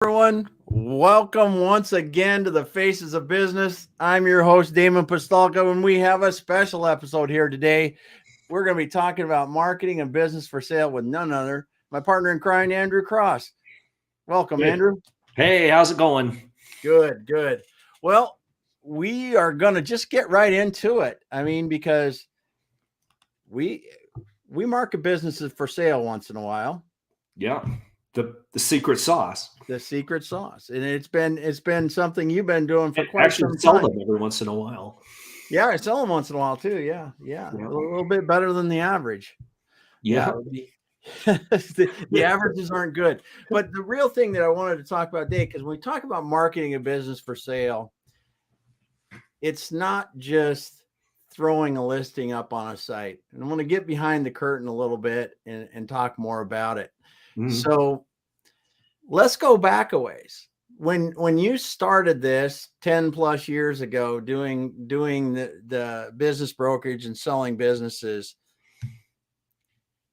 Everyone. Welcome once again to the Faces of Business. I'm your host, Damon Pistolka, and we have a special episode here today. We're going to be talking about marketing and business for sale with none other, my partner in crime, Andrew Cross. Welcome, Hey, Andrew. hey, how's it going? Good. Well, we are going to just get right into it. Because we we market businesses for sale once in a while. Yeah, the secret sauce. The secret sauce, and it's been something you've been doing for And quite actually some sell time. them every once in a while. Yeah, I sell them once in a while too. Yeah, Yeah, a little bit better than the average. Yeah, yeah, the yeah, averages aren't good. But the real thing that I wanted to talk about today, because when we talk about marketing a business for sale, it's not just throwing a listing up on a site. And I want to get behind the curtain a little bit and talk more about it. mhm. So let's go back a ways. When you started this 10 plus years ago, doing the business brokerage and selling businesses,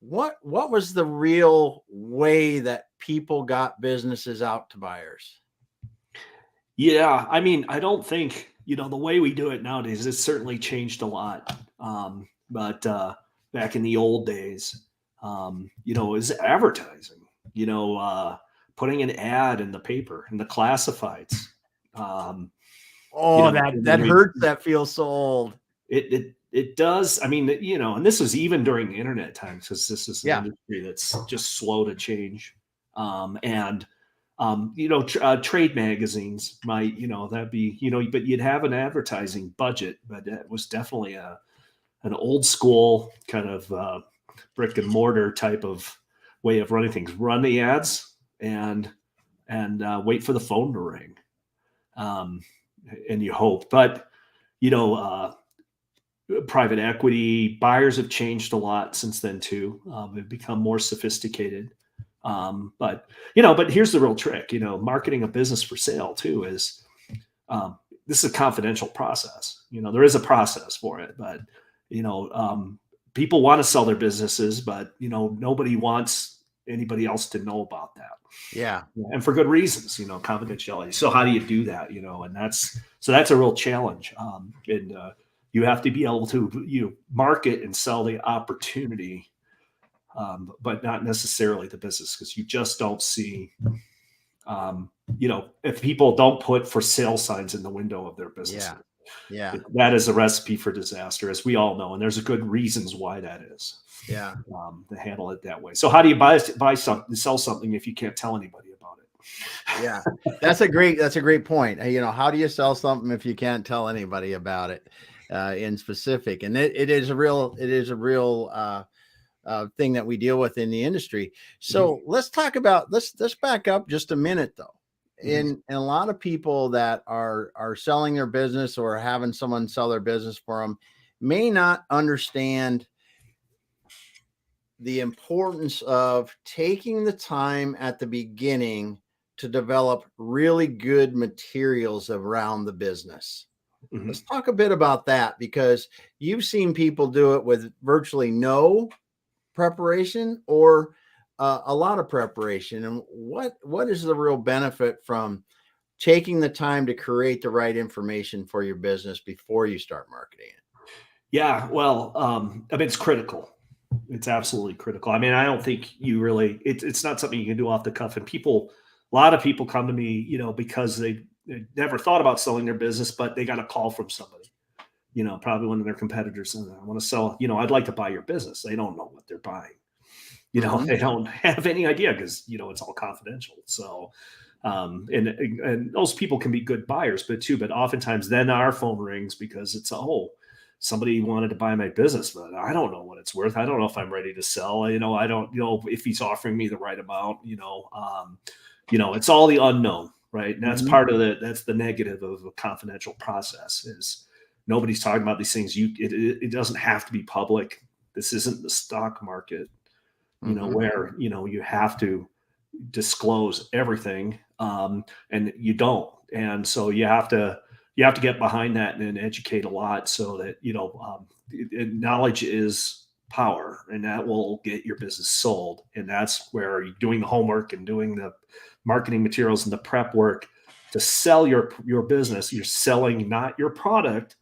what was the real way that people got businesses out to buyers? Yeah. I mean, I don't think the way we do it nowadays. It's certainly changed a lot. But back in the old days, is advertising. Putting an ad in the paper in the classifieds. Um, Oh, and that then we hurts. That feels so old. It does. I mean, and this was even during the internet times because this is an Yeah. industry that's just slow to change. And trade magazines might, that'd be, but you'd have an advertising budget, but it was definitely an old school kind of brick and mortar type of way of running things. Run the ads and wait for the phone to ring, um, and you hope. But you know. Private equity buyers have changed a lot since then too. They've become more sophisticated. But here's the real trick. Marketing a business for sale too is this is a confidential process. There is a process for it, but people want to sell their businesses, but nobody wants anybody else to know about that. Yeah. And for good reasons, confidentiality. So how do you do that? And that's a real challenge. And you have to be able to market and sell the opportunity, but not necessarily the business, because you just don't see, if people don't put for sale signs in the window of their business, Yeah. that is a recipe for disaster, as we all know, and there's a good reasons why that is. Yeah. To handle it that way. So how do you sell something if you can't tell anybody about it? Yeah. That's a great point. How do you sell something if you can't tell anybody about it in specific? And it is a real thing that we deal with in the industry. So let's back up just a minute though. In a lot of people that are selling their business or having someone sell their business for them may not understand the importance of taking the time at the beginning to develop really good materials around the business. Mm-hmm. Let's talk a bit about that, because you've seen people do it with virtually no preparation or a lot of preparation. And what is the real benefit from taking the time to create the right information for your business before you start marketing it? Yeah, well, I mean, it's critical. It's absolutely critical. I mean, I don't think it's not something you can do off the cuff. And a lot of people come to me, because they never thought about selling their business, but they got a call from somebody, probably one of their competitors, and I want to sell, I'd like to buy your business. They don't know what they're buying. They don't have any idea because, it's all confidential. So, and those people can be good buyers, but oftentimes then our phone rings because it's, somebody wanted to buy my business, but I don't know what it's worth. I don't know if I'm ready to sell. I don't know if he's offering me the right amount. It's all the unknown, right? And that's part of that's the negative of a confidential process is nobody's talking about these things. It doesn't have to be public. This isn't the stock market, where you have to disclose everything, and you don't. And so you have to get behind that and educate a lot so that knowledge is power, and that will get your business sold. And that's where you're doing the homework and doing the marketing materials and the prep work to sell your business. You're selling not your product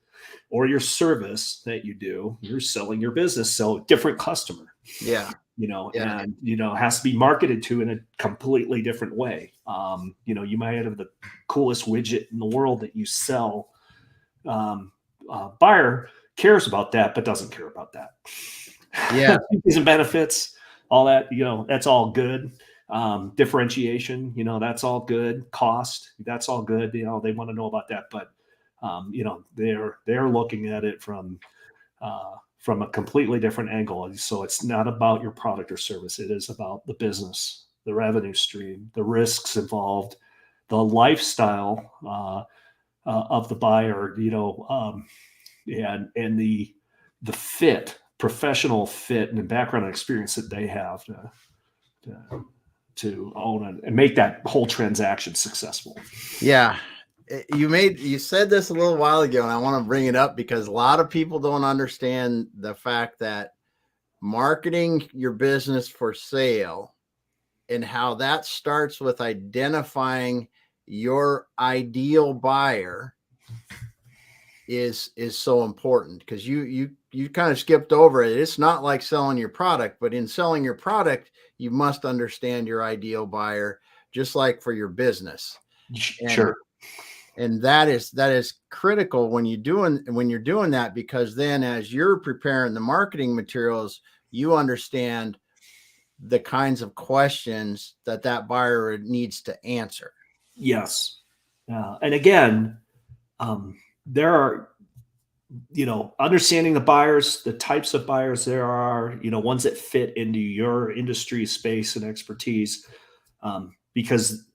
or your service that you do. You're selling your business, so different customer. Yeah. And it has to be marketed to in a completely different way. You might have the coolest widget in the world that you sell. Buyer cares about that, but doesn't care about that. Yeah. Fees and benefits, all that, that's all good. Differentiation, that's all good. Cost, that's all good. They want to know about that, but they're looking at it from a completely different angle. So it's not about your product or service. It is about the business, the revenue stream, the risks involved, the lifestyle of the buyer, and the fit, professional fit and background and experience that they have to own and make that whole transaction successful. Yeah. You said this a little while ago, and I want to bring it up because a lot of people don't understand the fact that marketing your business for sale and how that starts with identifying your ideal buyer is so important, because you kind of skipped over it. It's not like selling your product, but in selling your product, you must understand your ideal buyer, just like for your business. Sure. And that is critical when you're doing that, because then as you're preparing the marketing materials, you understand the kinds of questions that buyer needs to answer. Yes. And again, there are, understanding the buyers, the types of buyers there are, ones that fit into your industry space and expertise, because,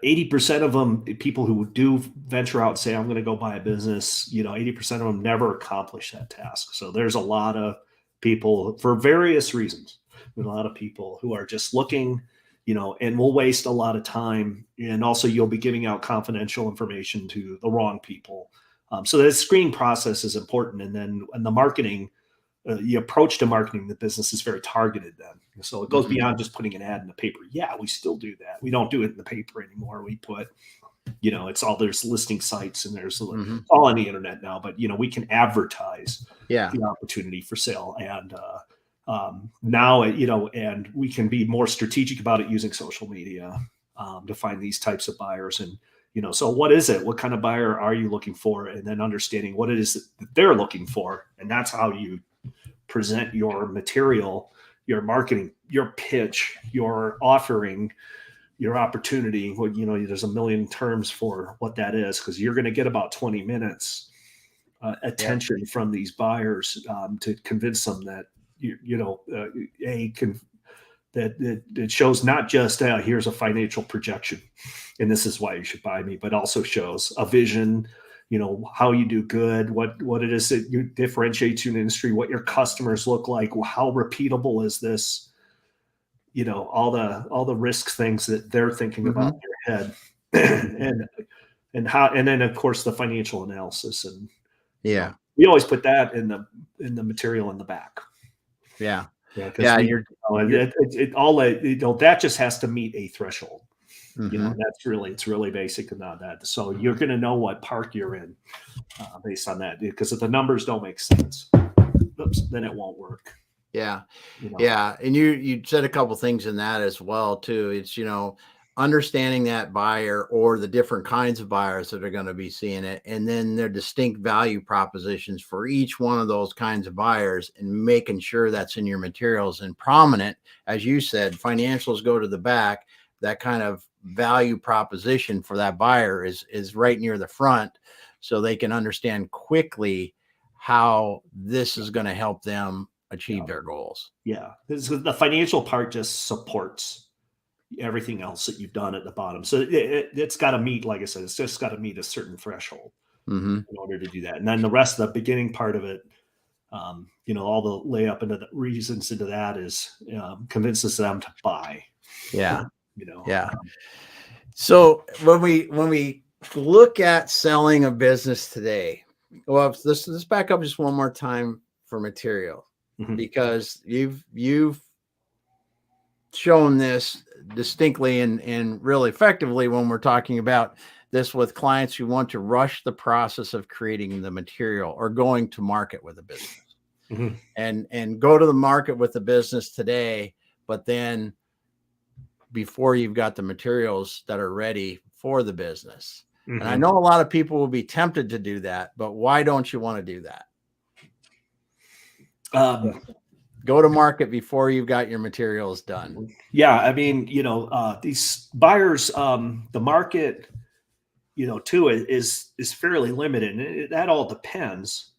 80% of them, people who do venture out and say, I'm going to go buy a business, 80% of them never accomplish that task. So there's a lot of people, for various reasons, there's a lot of people who are just looking, and will waste a lot of time. And also you'll be giving out confidential information to the wrong people. So the screening process is important. And then the marketing, the approach to marketing the business is very targeted then. So it goes beyond just putting an ad in the paper. Yeah, we still do that. We don't do it in the paper anymore. We put, it's all, there's listing sites and there's all on the internet now, but we can advertise the opportunity for sale. And now, and we can be more strategic about it using social media to find these types of buyers. And, so what is it? What kind of buyer are you looking for? And then understanding what it is that they're looking for. And that's how you present your material, your marketing, your pitch, your offering, your opportunity. Well, there's a million terms for what that is, because you're going to get about 20 minutes attention from these buyers to convince them that that it shows not just here's a financial projection and this is why you should buy me, but also shows a vision, how you do good, what it is that you differentiate you in the industry, what your customers look like, how repeatable is this, all the risk things that they're thinking about in their head, and how, and then of course the financial analysis, and we always put that in the material in the back. That just has to meet a threshold. It's really basic and not that. So you're going to know what park you're in based on that, because if the numbers don't make sense, then it won't work. Yeah. And you said a couple things in that as well too. It's, understanding that buyer or the different kinds of buyers that are going to be seeing it, and then their distinct value propositions for each one of those kinds of buyers, and making sure that's in your materials and prominent. As you said, financials go to the back. That kind of value proposition for that buyer is right near the front, so they can understand quickly how this is going to help them achieve their goals. Yeah. The financial part just supports everything else that you've done at the bottom. So it's got to meet, like I said, it's just got to meet a certain threshold in order to do that. And then the rest of the beginning part of it, all the layup into the reasons into that is convinces them to buy. So when we look at selling a business today, well, let's back up just one more time for material, Mhm. because you've shown this distinctly and really effectively when we're talking about this with clients who want to rush the process of creating the material or going to market with a business, Mhm. and go to the market with the business today, but then before you've got the materials that are ready for the business. And I Mhm. know a lot of people will be tempted to do that, but why don't you want to do that? Um, Go to market before you've got your materials done. yeah, I mean, these buyers, the market, too, is fairly limited, and that all depends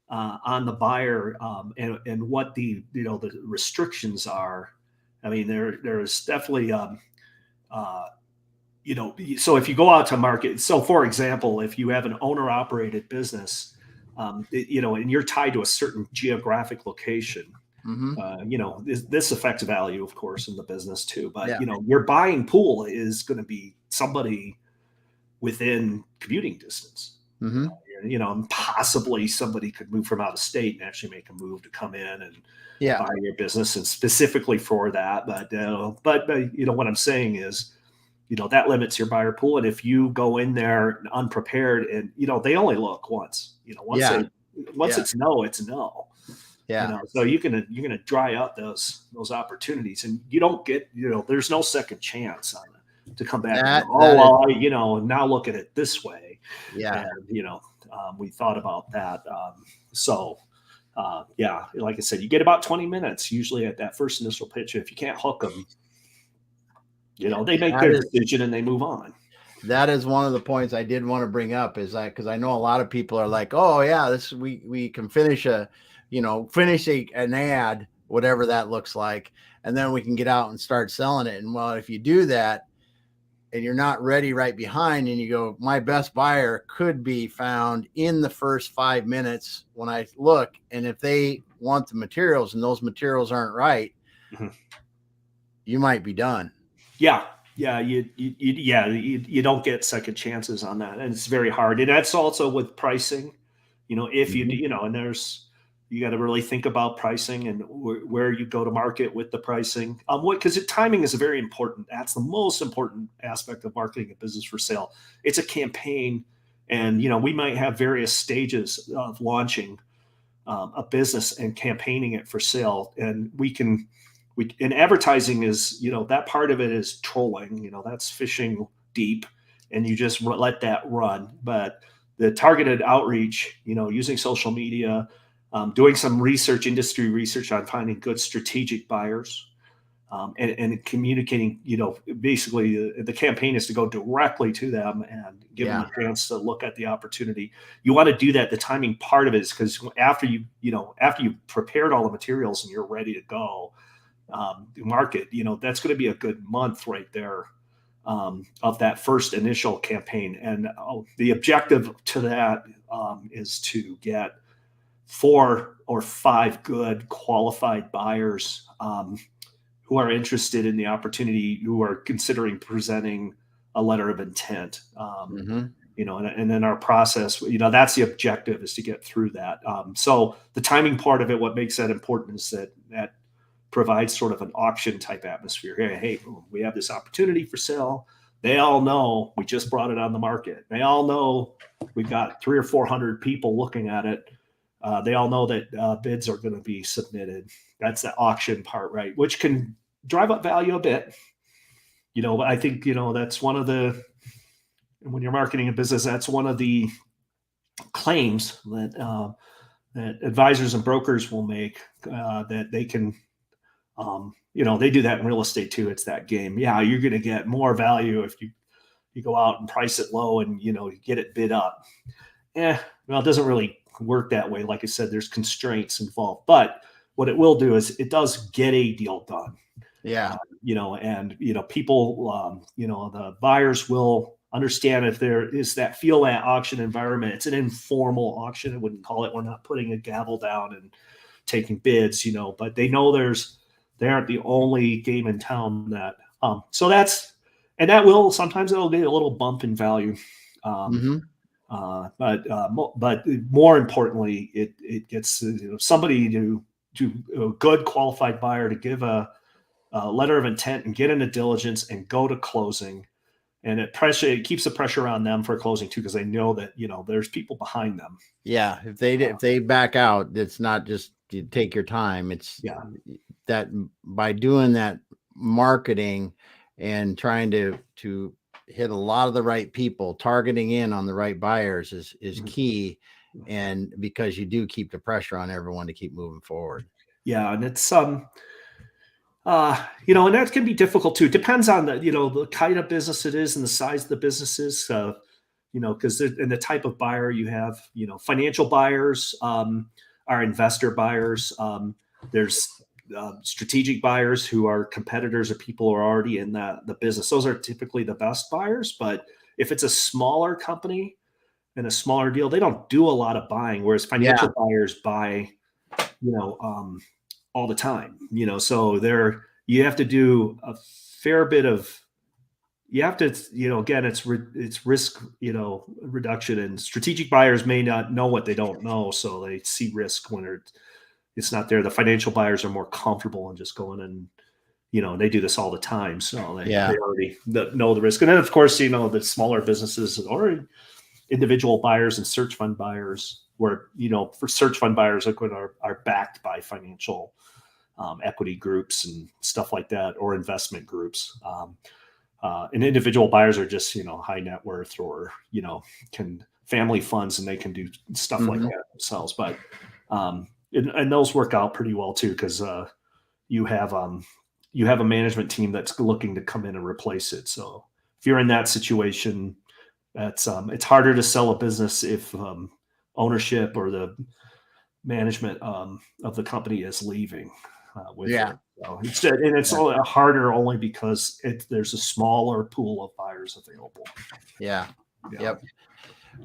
on the buyer, and what the restrictions are. I mean, there's definitely so if you go out to market, so for example, if you have an owner operated business, and you're tied to a certain geographic location, Mm-hmm. this affects value, of course, in the business too. But Yeah. your buying pool is going to be somebody within commuting distance. Mm-hmm. And possibly somebody could move from out of state and actually make a move to come in and Yeah. buy your business, and specifically for that. But what I'm saying is, that limits your buyer pool. And if you go in there unprepared, and they only look once, Yeah. once Yeah. it's no, it's no. Yeah. So you're gonna dry up those opportunities, and you don't get, there's no second chance on it to come back and go, oh That is, well, now look at it this way. yeah. And we thought about that. Yeah, like I said, you get about 20 minutes usually at that first initial pitch. If you can't hook them, they make That their is decision and they move on. that is one of the points I did want to bring up, is that because I know a lot of people are like, oh yeah, this we can finish an ad, whatever that looks like, and then we can get out and start selling it. And well, if you do that and you're not ready right behind, and you go, my best buyer could be found in the first 5 minutes when I look, and if they want the materials and those materials aren't right, Mhm. you might be done. Yeah, yeah, you don't get second chances on that, and it's very hard. And that's also with pricing. If you Mhm. and you got to really think about pricing and where you go to market with the pricing. Because timing is a very important. That's the most important aspect of marketing a business for sale. It's a campaign, and we might have various stages of launching a business and campaigning it for sale, and and advertising is, that part of it is trolling, that's fishing deep, and you just let that run. But the targeted outreach, using social media, doing some industry research on finding good strategic buyers, and communicating, basically the campaign is to go directly to them and give them Yeah. a chance to look at the opportunity. You want to do that. The timing part of it is because after you've prepared all the materials and you're ready to go, market, that's going to be a good month right there, of that first initial campaign. And the objective to that, is to get 4 or 5 good qualified buyers, who are interested in the opportunity, who are considering presenting a letter of intent. Mm-hmm. And then our process, that's the objective, is to get through that. So the timing part of it, what makes that important is that provides sort of an auction type atmosphere. Hey, we have this opportunity for sale. They all know we just brought it on the market. They all know we've got 300 or 400 people looking at it. They all know that bids are going to be submitted. That's the auction part, right? Which can drive up value a bit. But I think, that's one of when you're marketing a business, that's one of the claims that advisors and brokers will make, that they can, they do that in real estate too. It's that game. Yeah, you're going to get more value if you go out and price it low and, you get it bid up. Well, it doesn't really work that way. Like I said, there's constraints involved, but what it will do is it does get a deal done. Yeah. And people, the buyers will understand if there is that feel that auction environment. It's an informal auction. I wouldn't call it. We're not putting a gavel down and taking bids, but they know they aren't the only game in town that. So that will sometimes it'll get a little bump in value. Mm-hmm. But more importantly, it gets somebody to a good qualified buyer to give a letter of intent and get into diligence and go to closing. And it keeps the pressure on them for closing too, because they know that there's people behind them. Yeah, if they back out, it's not just you take your time. It's that by doing that marketing and trying to hit a lot of the right people, targeting in on the right buyers is key, and because you do keep the pressure on everyone to keep moving forward. Yeah, and it's and that can be difficult too. It depends on the kind of business it is and the size of the businesses. Because in the type of buyer you have, financial buyers are investor buyers. There's strategic buyers who are competitors or people who are already in the business. Those are typically the best buyers. But if it's a smaller company and a smaller deal, they don't do a lot of buying. Whereas financial buyers buy, all the time. So you have to do a fair bit of. You have to, again, it's risk, reduction, and strategic buyers may not know what they don't know. So they see risk when it's not there. The financial buyers are more comfortable in just going and, they do this all the time. So they already know the risk. And then of course, the smaller businesses or individual buyers and search fund buyers where, for search fund buyers are backed by financial equity groups and stuff like that, or investment groups. And individual buyers are just, high net worth or, can family funds, and they can do stuff like that themselves. But, and those work out pretty well too, because you have a management team that's looking to come in and replace it. So if you're in that situation, it's harder to sell a business if ownership or the management of the company is leaving. With it. So it's harder only because there's a smaller pool of buyers available. Yep.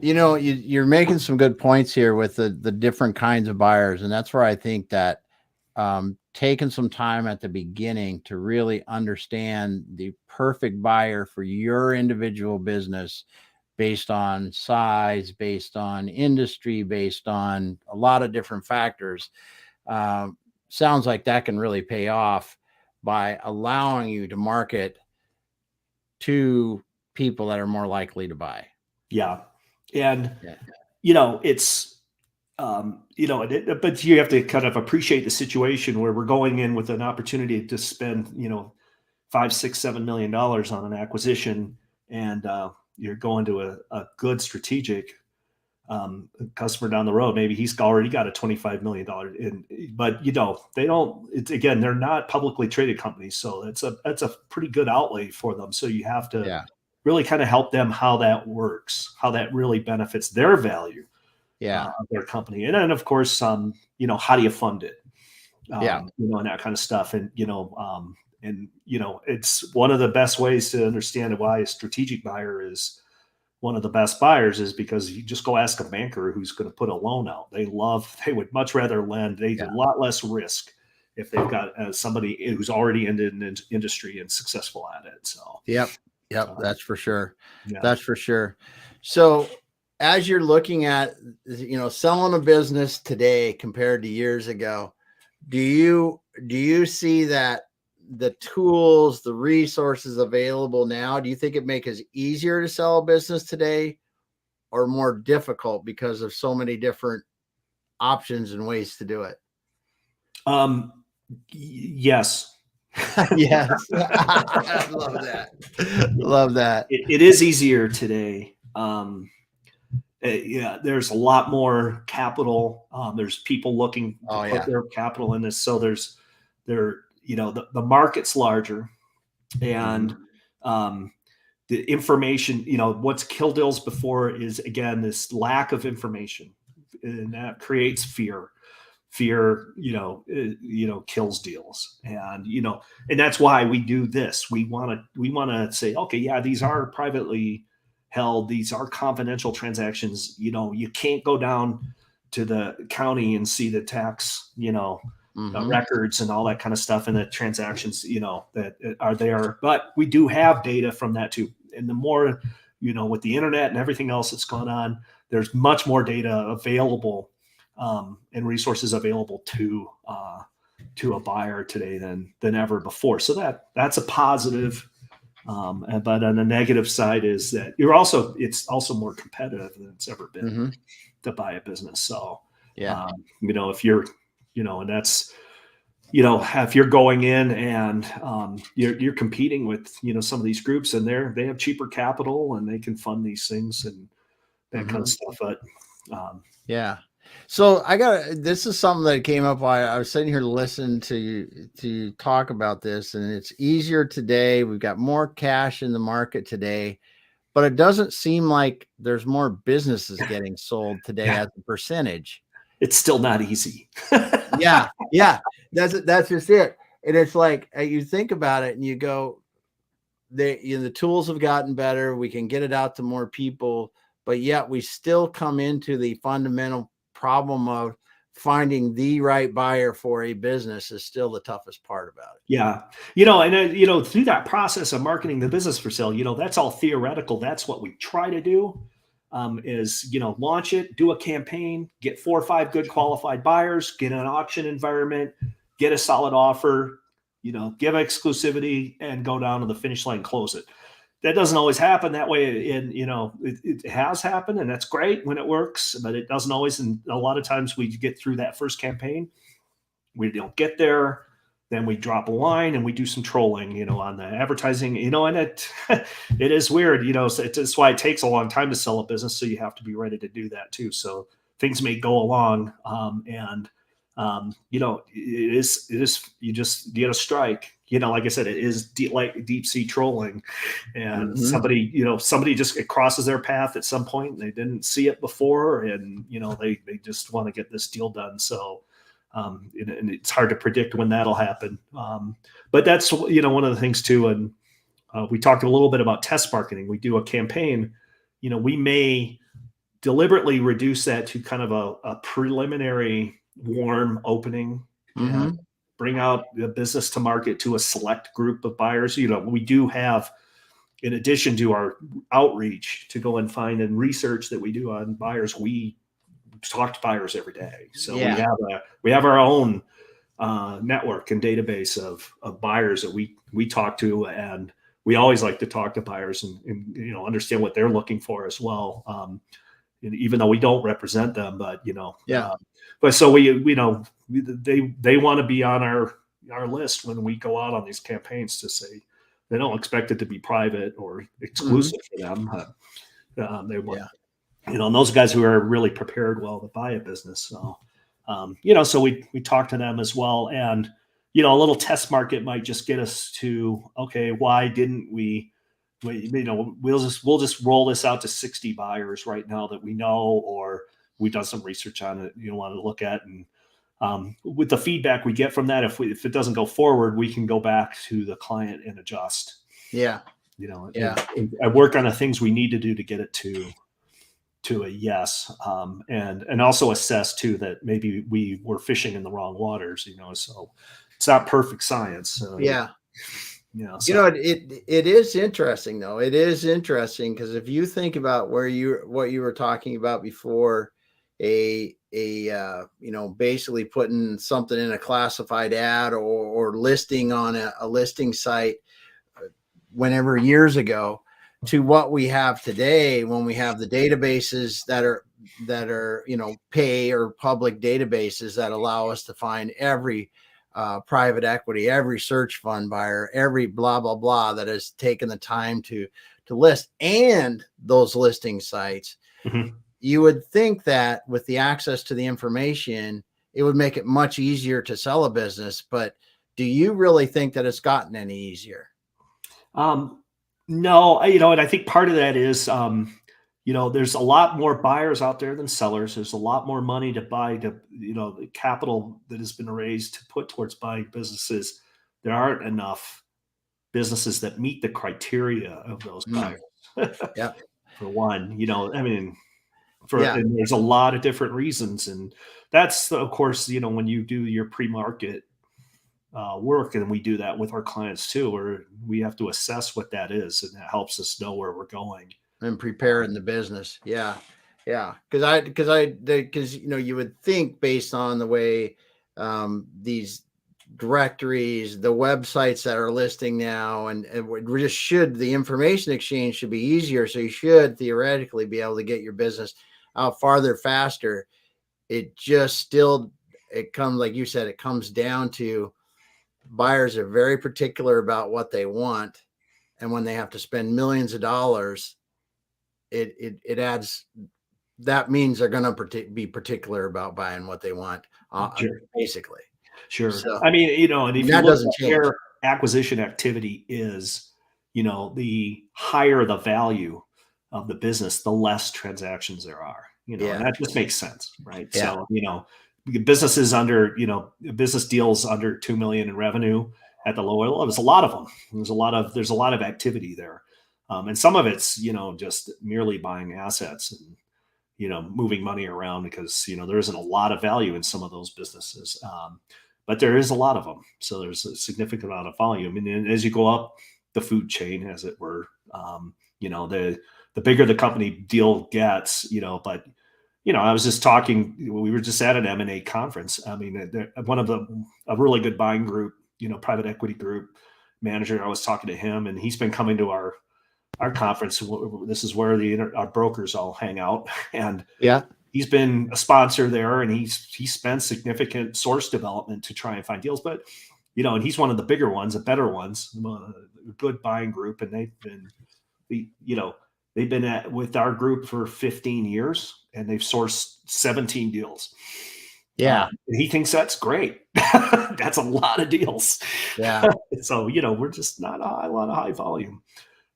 You're making some good points here with the different kinds of buyers, and that's where I think that taking some time at the beginning to really understand the perfect buyer for your individual business, based on size, based on industry, based on a lot of different factors. Sounds like that can really pay off by allowing you to market to people that are more likely to buy. Yeah. And, it's, but you have to kind of appreciate the situation where we're going in with an opportunity to spend, $5, $6, $7 million on an acquisition. And you're going to a good strategic customer down the road. Maybe he's already got a $25 million but they don't, again, they're not publicly traded companies. So that's a pretty good outlay for them. So you have to really kind of help them how that works, how that really benefits their value of their company. And then of course, how do you fund it? And that kind of stuff. And, it's one of the best ways to understand why a strategic buyer is one of the best buyers is because you just go ask a banker who's going to put a loan out. They would much rather lend. They do a lot less risk if they've got somebody who's already in the industry and successful at it. So, that's for sure. That's for sure. So as you're looking at, selling a business today compared to years ago, do you see that the tools, the resources available now, do you think it makes it easier to sell a business today or more difficult because of so many different options and ways to do it? Yes. Yes. I love that. Love that. It is easier today. There's a lot more capital. There's people looking to put their capital in this. So the market's larger, and the information, what's killed deals before is, again, this lack of information, and that creates fear. Fear, kills deals. And, and that's why we do this. We want to say, okay, these are privately held. These are confidential transactions. You can't go down to the county and see the tax, records and all that kind of stuff, and the transactions, that are there. But we do have data from that too. And the more with the internet and everything else that's gone on, there's much more data available and resources available to a buyer today than ever before. So that's a positive. But on the negative side is that it's also more competitive than it's ever been to buy a business. So, if you're, and that's, if you're going in and you're competing with, some of these groups, and they have cheaper capital and they can fund these things and that kind of stuff. But so this is something that came up while I was sitting here to listen to talk about this, and it's easier today. We've got more cash in the market today, but it doesn't seem like there's more businesses getting sold today as a percentage. It's still not easy. Yeah. That's just it. And it's like, you think about it and you go, the tools have gotten better. We can get it out to more people, but yet we still come into the fundamental problem of finding the right buyer for a business is still the toughest part about it. Yeah. Through that process of marketing the business for sale, that's all theoretical. That's what we try to do. Is launch it, do a campaign, get 4 or 5 good qualified buyers, get an auction environment, get a solid offer, give exclusivity, and go down to the finish line, close it. That doesn't always happen that way. And, it has happened, and that's great when it works, but it doesn't always. And a lot of times we get through that first campaign, we don't get there. Then we drop a line and we do some trolling, on the advertising, and it is weird, so it's why it takes a long time to sell a business. So you have to be ready to do that too. So things may go along, it is, you just get a strike, like I said, it is deep sea trolling, and somebody just, it crosses their path at some point and they didn't see it before. And, they just want to get this deal done. So, and it's hard to predict when that'll happen. But that's, one of the things too. And we talked a little bit about test marketing. We do a campaign, we may deliberately reduce that to kind of a preliminary warm opening and bring out the business to market to a select group of buyers. We do have, in addition to our outreach to go and find and research that we do on buyers, we talk to buyers every day. So we have our own network and database of buyers that we talk to, and we always like to talk to buyers and understand what they're looking for as well. Even though we don't represent them, but but so they want to be on our list when we go out on these campaigns to say they don't expect it to be private or exclusive for them. They want. And those guys who are really prepared well to buy a business. So, so we talk to them as well. And, a little test market might just get us to, okay, why didn't we'll just roll this out to 60 buyers right now that we know, or we've done some research on it, want to look at. And with the feedback we get from that, if it doesn't go forward, we can go back to the client and adjust. I work on the things we need to do to get it to a yes, and also assess too that maybe we were fishing in the wrong waters, so it's not perfect science. So, it is interesting though. It is interesting because if you think about what you were talking about before, basically putting something in a classified ad or listing on a listing site, whenever years ago, to what we have today, when we have the databases that are pay or public databases that allow us to find every private equity, every search fund buyer, every blah blah blah that has taken the time to list, and those listing sites. You would think that with the access to the information, it would make it much easier to sell a business. But do you really think that it's gotten any easier? No, and I think part of that is, there's a lot more buyers out there than sellers. There's a lot more money to buy, the capital that has been raised to put towards buying businesses. There aren't enough businesses that meet the criteria of those buyers. For one, and there's a lot of different reasons. And that's, of course, when you do your pre-market work, and we do that with our clients too, where we have to assess what that is, and that helps us know where we're going. and preparing the business. Yeah. Yeah. Because you would think based on the way these directories, the websites that are listing now, and we just should, the information exchange should be easier. So you should theoretically be able to get your business out farther, faster. It just still, it comes, like you said, it comes down to buyers are very particular about what they want. And when they have to spend millions of dollars, it adds, that means they're going to be particular about buying what they want, Sure. basically. Sure. So, I mean, and if you that look doesn't at change. where acquisition activity is, the higher the value of the business, the less transactions there are, and that just makes sense, right? Yeah. So, businesses under, business deals under 2 million in revenue at the lower level, there's a lot of them. There's a lot of activity there. And some of it's, just merely buying assets and, moving money around because, there isn't a lot of value in some of those businesses. But there is a lot of them. So there's a significant amount of volume. And as you go up the food chain, as it were, the bigger the company deal gets, but, I was just talking, we were just at an M&A conference. I mean, a really good buying group, private equity group manager, I was talking to him, and he's been coming to our conference. This is where our brokers all hang out. And he's been a sponsor there, and he spent significant source development to try and find deals. But, and he's one of the bigger ones, the better ones, a good buying group. And they've been with our group for 15 years, and they've sourced 17 deals. Yeah. He thinks that's great. That's a lot of deals. Yeah. So, we're just not a lot of high volume.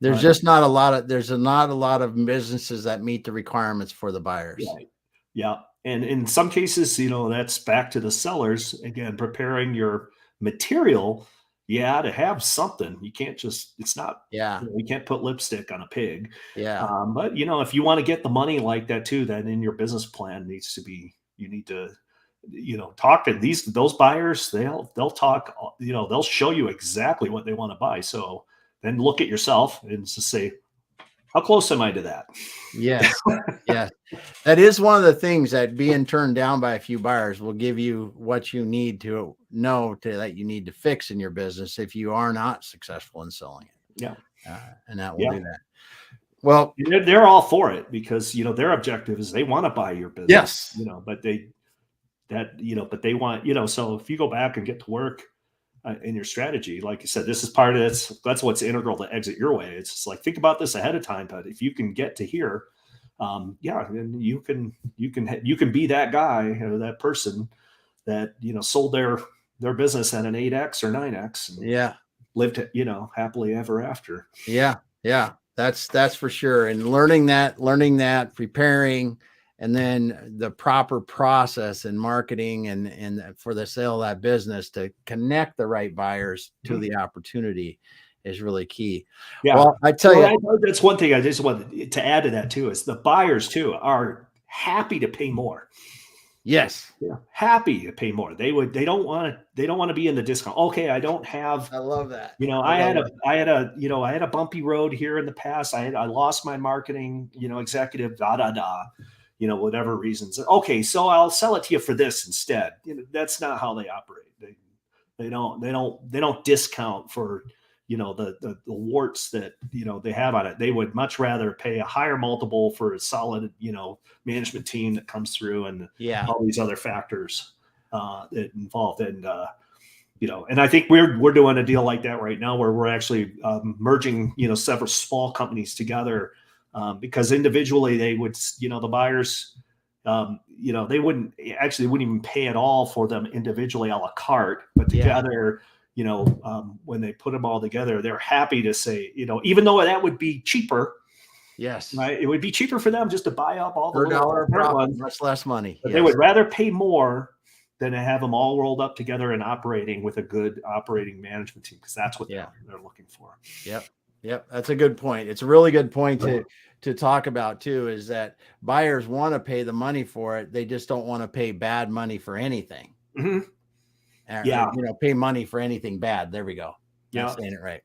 There's just not a lot of businesses that meet the requirements for the buyers. Right. Yeah. And in some cases, that's back to the sellers, again, preparing your material. Yeah. To have something, you can't just, it's not, you can't put lipstick on a pig. Yeah. But if you want to get the money like that too, then in your business plan needs to be, you need to, talk to those buyers. They'll talk, they'll show you exactly what they want to buy. So then look at yourself and just say, how close am I to that? Yes. Yes. That is one of the things that being turned down by a few buyers will give you what you need to know that you need to fix in your business if you are not successful in selling it. Yeah. And that will do that. Well, they're all for it because, their objective is they want to buy your business. Yes. But they want, so if you go back and get to work in your strategy, like you said, this is part of this. That's what's integral to exit your way. It's just like, think about this ahead of time, but if you can get to here, then you can be that guy or that person that, sold their business at an 8X or 9X and lived, happily ever after. Yeah. Yeah. That's for sure. And learning that, preparing, and then the proper process and marketing and for the sale of that business to connect the right buyers to the opportunity is really key. Yeah. Well, I tell you, that's one thing I just want to add to that too, is the buyers too are happy to pay more. Yes. Yeah. Happy to pay more. They don't want to be in the discount. Okay. I love that. I had a bumpy road here in the past. I lost my marketing, executive, whatever reasons. Okay. So I'll sell it to you for this instead. That's not how they operate. They don't discount for, the warts that, they have on it. They would much rather pay a higher multiple for a solid, management team that comes through and all these other factors that involved. And, and I think we're doing a deal like that right now where we're actually merging, several small companies together because individually they would, the buyers, they wouldn't even pay at all for them individually a la carte, but together, when they put them all together, they're happy to say, even though that would be cheaper. Yes. Right. It would be cheaper for them just to buy up all the $1 much less money. But they would rather pay more than to have them all rolled up together and operating with a good operating management team, because that's what they're looking for. Yep. That's a good point. It's a really good point to talk about too, is that buyers want to pay the money for it. They just don't want to pay bad money for anything. Mm-hmm. Pay money for anything bad. There we go. Yeah. Saying it right.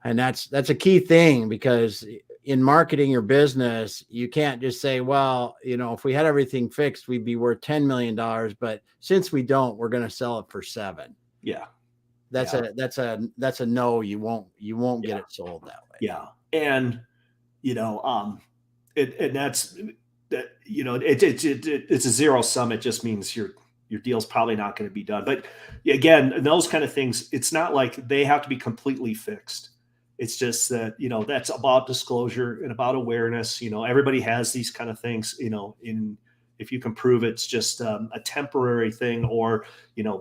And that's a key thing, because in marketing your business, you can't just say, well, if we had everything fixed, we'd be worth $10 million. But since we don't, we're going to sell it for 7. Yeah. That's a no. You won't get Yeah. it sold that way. Yeah. And, and that's that, it's a zero sum. It just means your deal's probably not going to be done. But again, those kind of things, it's not like they have to be completely fixed. It's just that, that's about disclosure and about awareness. Everybody has these kind of things, if you can prove it's just a temporary thing, or,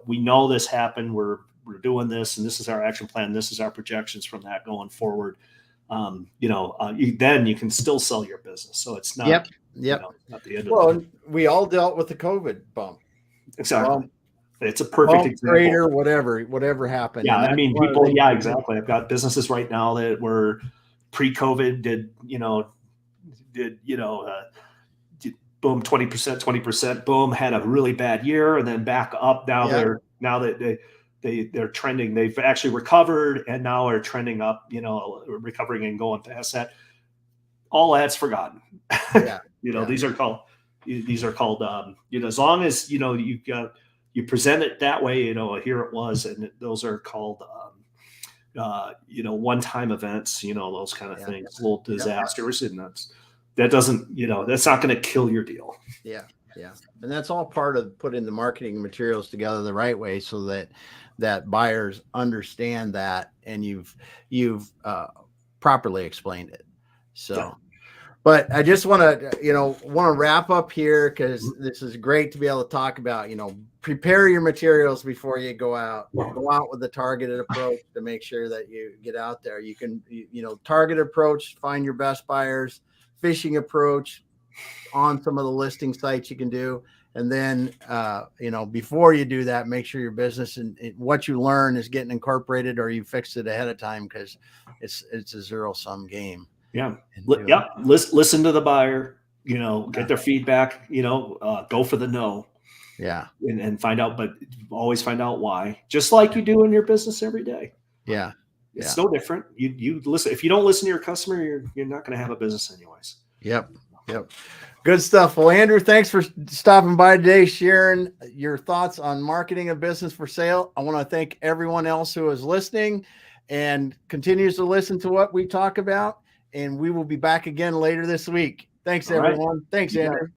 we know this happened, we're doing this, and this is our action plan. This is our projections from that going forward. Then you can still sell your business. So it's not, Yep. not the end Well, of it. we all dealt with the COVID bump. Exactly. It's a perfect example. Greater, whatever happened. Yeah. And I mean, people, yeah, exactly. I've got businesses right now that were pre-COVID did boom, 20%, boom, had a really bad year and then back up. Now they're trending. They've actually recovered and now are trending up, recovering and going past that. All that's forgotten. Yeah. These are called, as long as, you present it that way, here it was, and those are called, one-time events, those kind of things, little disasters. And that doesn't, that's not going to kill your deal. Yeah. And that's all part of putting the marketing materials together the right way so that buyers understand that, and you've properly explained it. So, but I just want to wrap up here, because this is great to be able to talk about, prepare your materials before you go out with a targeted approach to make sure that you get out there. You can, targeted approach, find your best buyers, fishing approach on some of the listing sites you can do. And then, before you do that, make sure your business and what you learn is getting incorporated, or you fixed it ahead of time, because it's a zero-sum game. Yeah. Listen to the buyer, get their feedback, go for the no. Yeah. And find out, but always find out why, just like you do in your business every day. Yeah. It's no different. You listen. If you don't listen to your customer, you're not going to have a business anyways. Yep. Good stuff. Well, Andrew, thanks for stopping by today, sharing your thoughts on marketing a business for sale. I want to thank everyone else who is listening and continues to listen to what we talk about. And we will be back again later this week. Thanks, everyone. Thanks, Andrew.